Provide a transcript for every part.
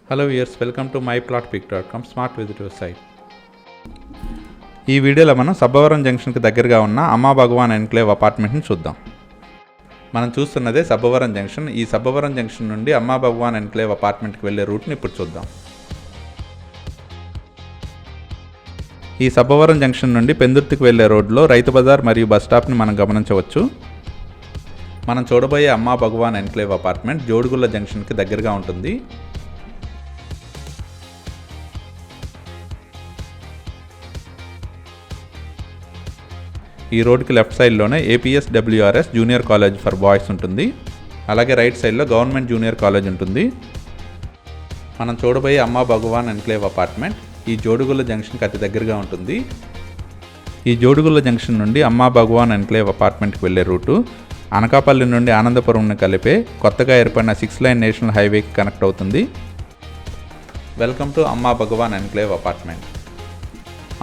Hello viewers, welcome to myplotpic.com smart visitor site. ఈ వీడియోలో మనం సబ్బవరం జంక్షన్కి దగ్గరగా ఉన్న అమ్మా భగవాన్ ఎన్క్లేవ్ అపార్ట్మెంట్ని చూద్దాం. మనం చూస్తున్నదే సబ్బవరం జంక్షన్. ఈ సబ్బవరం జంక్షన్ నుండి అమ్మా భగవాన్ ఎన్క్లేవ్ అపార్ట్మెంట్కి వెళ్ళే రూట్ని ఇప్పుడు చూద్దాం. ఈ సబ్బవరం జంక్షన్ నుండి పెందుర్తికి వెళ్ళే రోడ్లో రైతు బజార్ మరియు బస్ స్టాప్ని మనం గమనించవచ్చు. మనం చూడబోయే అమ్మా భగవాన్ ఎన్క్లేవ్ అపార్ట్మెంట్ జోడుగుళ్ళ జంక్షన్కి దగ్గరగా ఉంటుంది. ఈ రోడ్కి లెఫ్ట్ సైడ్లోనే APSWRS junior college for boys ఉంటుంది. అలాగే రైట్ సైడ్లో గవర్నమెంట్ జూనియర్ కాలేజ్ ఉంటుంది. మనం చూడబోయే అమ్మా భగవాన్ ఎన్క్లేవ్ అపార్ట్మెంట్ ఈ జోడుగుళ్ళ జంక్షన్కి అతి దగ్గరగా ఉంటుంది. ఈ జోడుగుళ్ళ జంక్షన్ నుండి అమ్మా భగవాన్ ఎన్క్లేవ్ అపార్ట్మెంట్కి వెళ్ళే రూటు అనకాపల్లి నుండి ఆనందపురంను కలిపే కొత్తగా ఏర్పడిన 6 లైన్ నేషనల్ హైవేకి కనెక్ట్ అవుతుంది. వెల్కమ్ టు అమ్మా భగవాన్ ఎన్క్లేవ్ అపార్ట్మెంట్.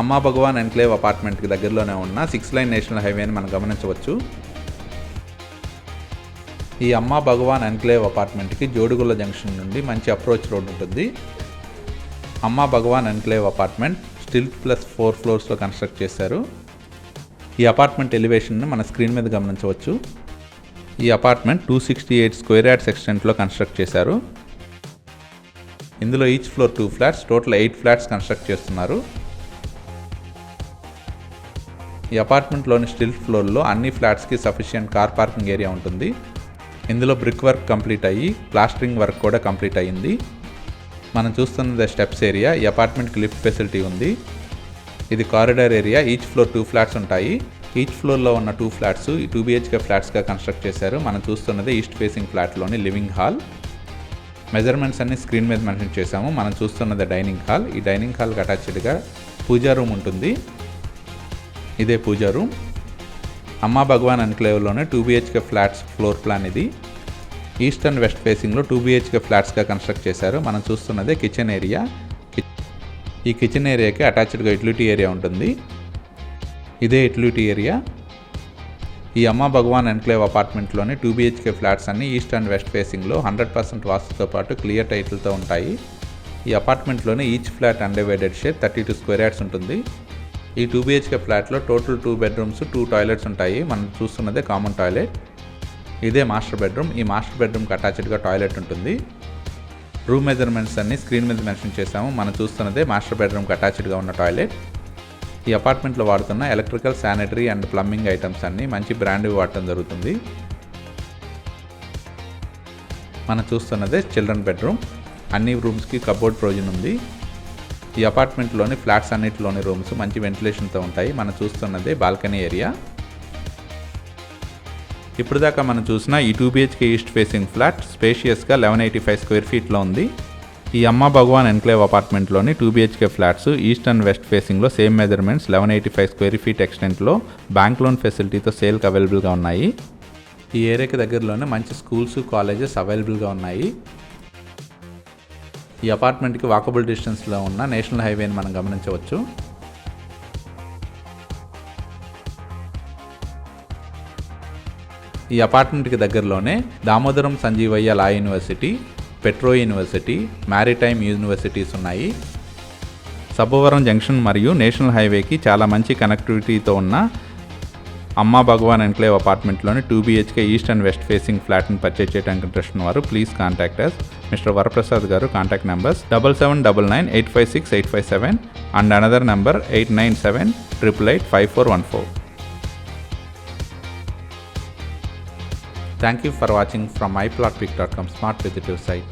అమ్మా భగవాన్ ఎన్క్లేవ్ అపార్ట్మెంట్కి దగ్గరలోనే ఉన్న 6 లైన్ నేషనల్ హైవేని మనం గమనించవచ్చు. ఈ అమ్మా భగవాన్ ఎన్క్లేవ్ అపార్ట్మెంట్కి జోడుగుళ్ళ జంక్షన్ నుండి మంచి అప్రోచ్ రోడ్ ఉంటుంది. Amma Bhagavan enclave apartment stilt plus 4 ఫ్లోర్స్లో కన్స్ట్రక్ట్ చేశారు. ఈ అపార్ట్మెంట్ ఎలివేషన్ని మన స్క్రీన్ మీద గమనించవచ్చు. ఈ అపార్ట్మెంట్ 268 స్క్వేర్ యార్డ్స్ ఎక్స్టెంట్లో కన్స్ట్రక్ట్ చేశారు. ఇందులో each floor 2 flats, total 8 flats construct చేస్తున్నారు. ఈ అపార్ట్మెంట్లోని స్టిల్ ఫ్లోర్లో అన్ని ఫ్లాట్స్కి సఫిషియంట్ కార్ పార్కింగ్ ఏరియా ఉంటుంది. ఇందులో బ్రిక్ వర్క్ కంప్లీట్ అయ్యి ప్లాస్టరింగ్ వర్క్ కూడా కంప్లీట్ అయ్యింది. మనం చూస్తున్నది స్టెప్స్ ఏరియా. ఈ అపార్ట్మెంట్కి లిఫ్ట్ ఫెసిలిటీ ఉంది. ఇది corridor area. Each floor 2 flats ఉంటాయి. ఈచ్ ఫ్లోర్లో ఉన్న 2 ఫ్లాట్స్ ఈ 2 BHK ఫ్లాట్స్గా కన్స్ట్రక్ట్ చేశారు. మనం చూస్తున్నది ఈస్ట్ ఫేసింగ్ ఫ్లాట్లోని లివింగ్ హాల్. మెజర్మెంట్స్ అన్ని స్క్రీన్ మీద మెన్షన్ చేశాము. మనం చూస్తున్నది డైనింగ్ హాల్. ఈ డైనింగ్ హాల్కి అటాచ్డ్గా పూజా రూమ్ ఉంటుంది. ఇదే పూజా రూమ్. అమ్మా భగవాన్ ఎన్క్లేవ్లోనే 2 BHK ఫ్లాట్స్ ఫ్లోర్ ప్లాన్ ఇది. ఈస్ట్ అండ్ వెస్ట్ ఫేసింగ్లో 2 BHK ఫ్లాట్స్గా కన్స్ట్రక్ట్ చేశారు. మనం చూస్తున్నదే కిచెన్ ఏరియా. ఈ కిచెన్ ఏరియాకి అటాచ్డ్గా యూటిలిటీ ఏరియా ఉంటుంది. ఇదే యూటిలిటీ ఏరియా. ఈ అమ్మా భగవాన్ ఎన్క్లేవ్ అపార్ట్మెంట్లోని 2 BHK ఫ్లాట్స్ అన్ని ఈస్ట్ అండ్ వెస్ట్ ఫేసింగ్లో 100% వాస్తుతో పాటు క్లియర్ టైటిల్తో ఉంటాయి. ఈ అపార్ట్మెంట్లోని each flat undivided share 32 square yards ఉంటుంది. ఈ 2 BHK ఫ్లాట్లో టోటల్ 2 బెడ్రూమ్స్, 2 టాయిలెట్స్ ఉంటాయి. మనం చూస్తున్నదే కామన్ టాయిలెట్. ఇదే మాస్టర్ బెడ్రూమ్. ఈ మాస్టర్ బెడ్రూమ్కి అటాచ్డ్గా టాయిలెట్ ఉంటుంది. రూమ్ మెజర్మెంట్స్ అన్ని స్క్రీన్ మీద మెన్షన్ చేశాము. మనం చూస్తున్నదే మాస్టర్ బెడ్రూమ్కి అటాచ్డ్గా ఉన్న టాయిలెట్. ఈ అపార్ట్మెంట్లో వాడుతున్న electrical, sanitary and plumbing items అన్నీ మంచి బ్రాండ్వి వాడటం జరుగుతుంది. మనం చూస్తున్నదే చిల్డ్రన్ బెడ్రూమ్. అన్ని రూమ్స్కి కబోర్డ్ ప్రొవిజన్ ఉంది. ఈ అపార్ట్మెంట్లోని ఫ్లాట్స్ అన్నిటిలోని రూమ్స్ మంచి వెంటిలేషన్తో ఉంటాయి. మనం చూస్తున్నదే బాల్కనీ ఏరియా. ఇప్పుడు దాకా మనం చూసిన ఈ 2 BHK ఈస్ట్ ఫేసింగ్ ఫ్లాట్ స్పేషియస్గా 1185 స్క్వేర్ ఫీట్లో ఉంది. ఈ అమ్మా భగవాన్ ఎన్క్లేవ్ అపార్ట్మెంట్లోని 2 BHK flats east and west ఫేసింగ్లో సేమ్ మెజర్మెంట్స్ 1185 స్క్వేర్ ఫీట్ ఎక్స్టెంట్లో బ్యాంక్ లోన్ ఫెసిలిటీతో సేల్కి అవైలబుల్గా ఉన్నాయి. ఈ ఏరియాకి దగ్గరలోనే మంచి స్కూల్స్, కాలేజెస్ అవైలబుల్గా ఉన్నాయి. ఈ అపార్ట్మెంట్కి వాకబుల్ డిస్టెన్స్లో ఉన్న నేషనల్ హైవేని మనం గమనించవచ్చు. ఈ అపార్ట్మెంట్కి దగ్గరలోనే Damodaram Sanjivayya law university, petro university, maritime universities ఉన్నాయి. సబ్బవరం జంక్షన్ మరియు నేషనల్ హైవేకి చాలా మంచి కనెక్టివిటీతో ఉన్న అమ్మా భగవాన్ ఎన్క్లేవ్ అపార్ట్మెంట్లోని 2 BHK east and west facing ఫ్లాట్ని పర్చేజ్ చేయడానికి ఇంట్రెస్ట్ ఉన్నవారు please contact us. Mr Varaprasad garu. Contact numbers 7799856857 and another number 8978885414. Thank you for watching from myplotpic.com smart visitor site.